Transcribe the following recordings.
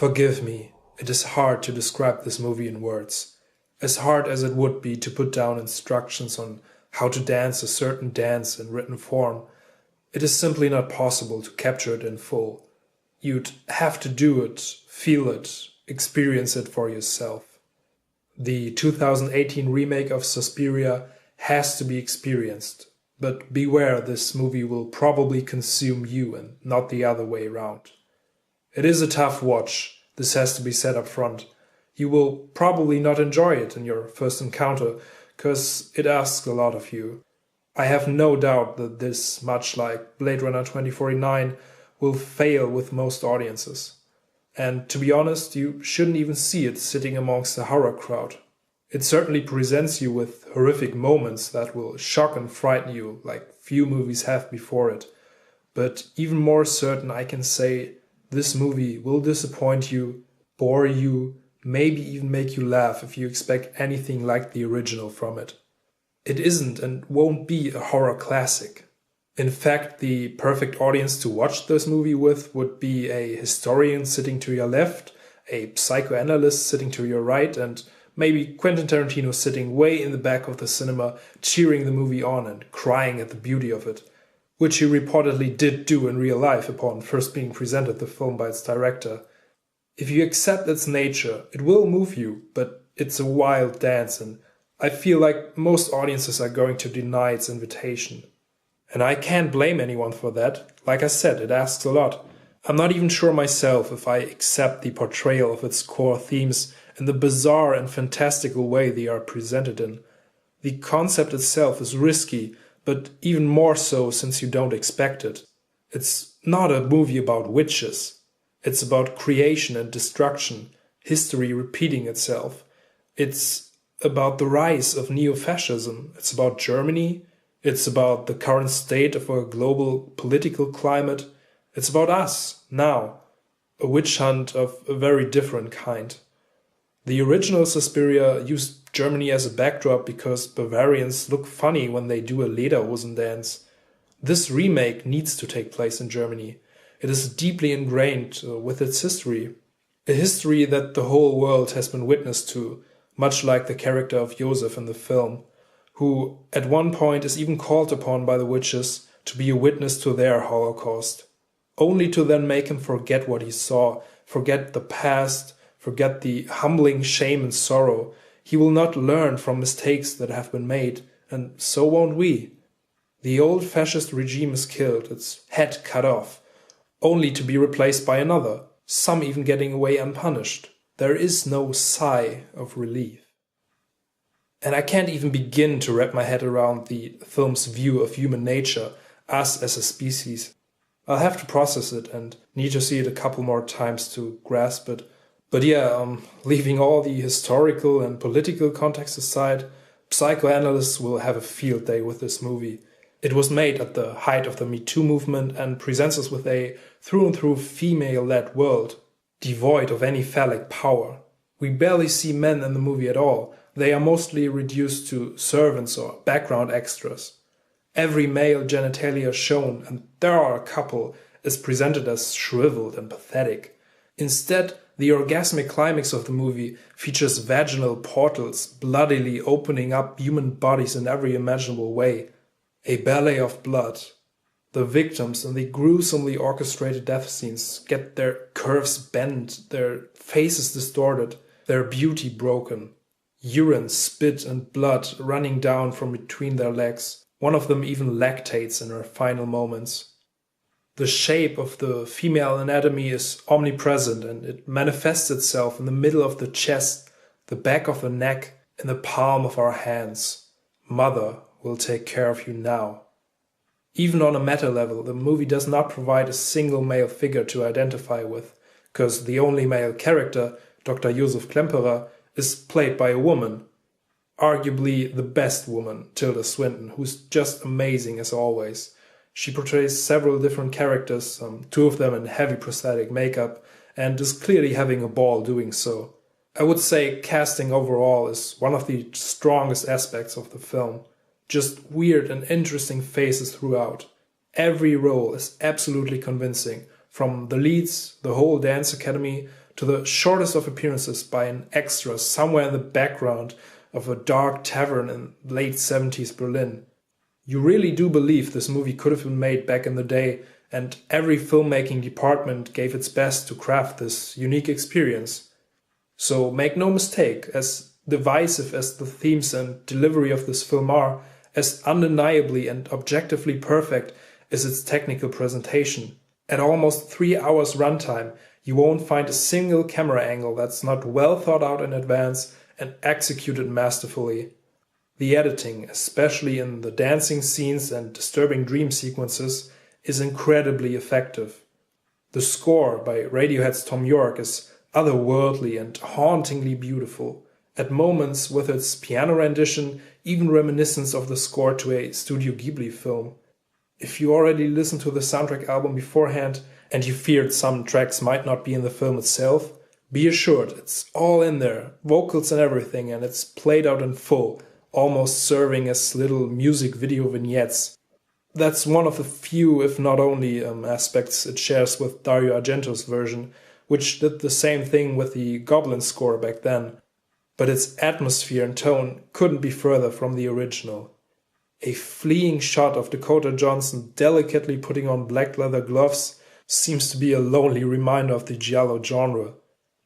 Forgive me, it is hard to describe this movie in words. As hard as it would be to put down instructions on how to dance a certain dance in written form, it is simply not possible to capture it in full. You'd have to do it, feel it, experience it for yourself. The 2018 remake of Suspiria has to be experienced, but beware, this movie will probably consume you and not the other way around. It is a tough watch, this has to be said up front. You will probably not enjoy it in your first encounter, cause it asks a lot of you. I have no doubt that this, much like Blade Runner 2049, will fail with most audiences. And to be honest, you shouldn't even see it sitting amongst a horror crowd. It certainly presents you with horrific moments that will shock and frighten you like few movies have before it. But even more certain I can say, this movie will disappoint you, bore you, maybe even make you laugh if you expect anything like the original from it. It isn't and won't be a horror classic. In fact, the perfect audience to watch this movie with would be a historian sitting to your left, a psychoanalyst sitting to your right, and maybe Quentin Tarantino sitting way in the back of the cinema, cheering the movie on and crying at the beauty of it, which he reportedly did do in real life upon first being presented the film by its director. If you accept its nature, it will move you, but it's a wild dance, and I feel like most audiences are going to deny its invitation. And I can't blame anyone for that. Like I said, it asks a lot. I'm not even sure myself if I accept the portrayal of its core themes and the bizarre and fantastical way they are presented in. The concept itself is risky, but even more so since you don't expect it. It's not a movie about witches. It's about creation and destruction, history repeating itself. It's about the rise of neo-fascism. It's about Germany. It's about the current state of our global political climate. It's about us, now. A witch hunt of a very different kind. The original Suspiria used Germany as a backdrop because Bavarians look funny when they do a Lederhosen dance. This remake needs to take place in Germany. It is deeply ingrained with its history. A history that the whole world has been witness to, much like the character of Josef in the film, who at one point is even called upon by the witches to be a witness to their Holocaust, only to then make him forget what he saw, forget the past, forget the humbling shame and sorrow. He will not learn from mistakes that have been made, and so won't we. The old fascist regime is killed, its head cut off, only to be replaced by another, some even getting away unpunished. There is no sigh of relief. And I can't even begin to wrap my head around the film's view of human nature, us as a species. I'll have to process it and need to see it a couple more times to grasp it. But yeah, leaving all the historical and political context aside, psychoanalysts will have a field day with this movie. It was made at the height of the Me Too movement and presents us with a through-and-through female-led world, devoid of any phallic power. We barely see men in the movie at all. They are mostly reduced to servants or background extras. Every male genitalia shown, and there are a couple, is presented as shriveled and pathetic. Instead, the orgasmic climax of the movie features vaginal portals bloodily opening up human bodies in every imaginable way. A ballet of blood. The victims in the gruesomely orchestrated death scenes get their curves bent, their faces distorted, their beauty broken. Urine, spit and blood running down from between their legs. One of them even lactates in her final moments. The shape of the female anatomy is omnipresent and it manifests itself in the middle of the chest, the back of the neck, in the palm of our hands. Mother will take care of you now. Even on a meta level, the movie does not provide a single male figure to identify with, because the only male character, Dr. Josef Klemperer, is played by a woman. Arguably the best woman, Tilda Swinton, who's just amazing as always. She portrays several different characters, two of them in heavy prosthetic makeup, and is clearly having a ball doing so. I would say casting overall is one of the strongest aspects of the film. Just weird and interesting faces throughout. Every role is absolutely convincing, from the leads, the whole dance academy, to the shortest of appearances by an extra somewhere in the background of a dark tavern in late 70s Berlin. You really do believe this movie could have been made back in the day, and every filmmaking department gave its best to craft this unique experience. So make no mistake, as divisive as the themes and delivery of this film are, as undeniably and objectively perfect is its technical presentation. At almost 3 hours runtime, you won't find a single camera angle that's not well thought out in advance and executed masterfully. The editing, especially in the dancing scenes and disturbing dream sequences, is incredibly effective. The score by Radiohead's Tom York is otherworldly and hauntingly beautiful, at moments with its piano rendition even reminiscent of the score to a Studio Ghibli film. If you already listened to the soundtrack album beforehand and you feared some tracks might not be in the film itself, be assured it's all in there, vocals and everything, and it's played out in full, almost serving as little music video vignettes. That's one of the few, if not only, aspects it shares with Dario Argento's version, which did the same thing with the Goblin score back then. But its atmosphere and tone couldn't be further from the original. A fleeting shot of Dakota Johnson delicately putting on black leather gloves seems to be a lonely reminder of the giallo genre.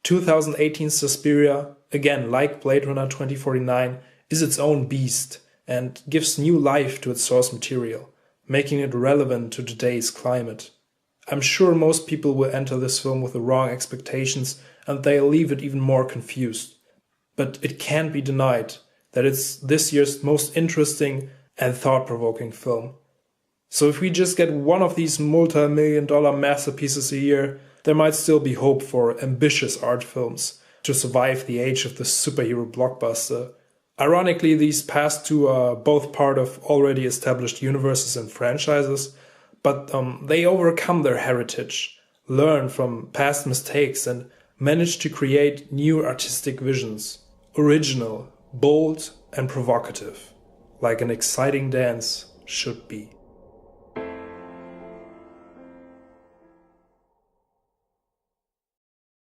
2018's Suspiria, again like Blade Runner 2049, is its own beast and gives new life to its source material, making it relevant to today's climate. I'm sure most people will enter this film with the wrong expectations and they'll leave it even more confused. But it can't be denied that it's this year's most interesting and thought-provoking film. So if we just get one of these multi-million-dollar masterpieces a year, there might still be hope for ambitious art films to survive the age of the superhero blockbuster. Ironically, these past two are both part of already established universes and franchises, but they overcome their heritage, learn from past mistakes, and manage to create new artistic visions. Original, bold, and provocative, like an exciting dance should be.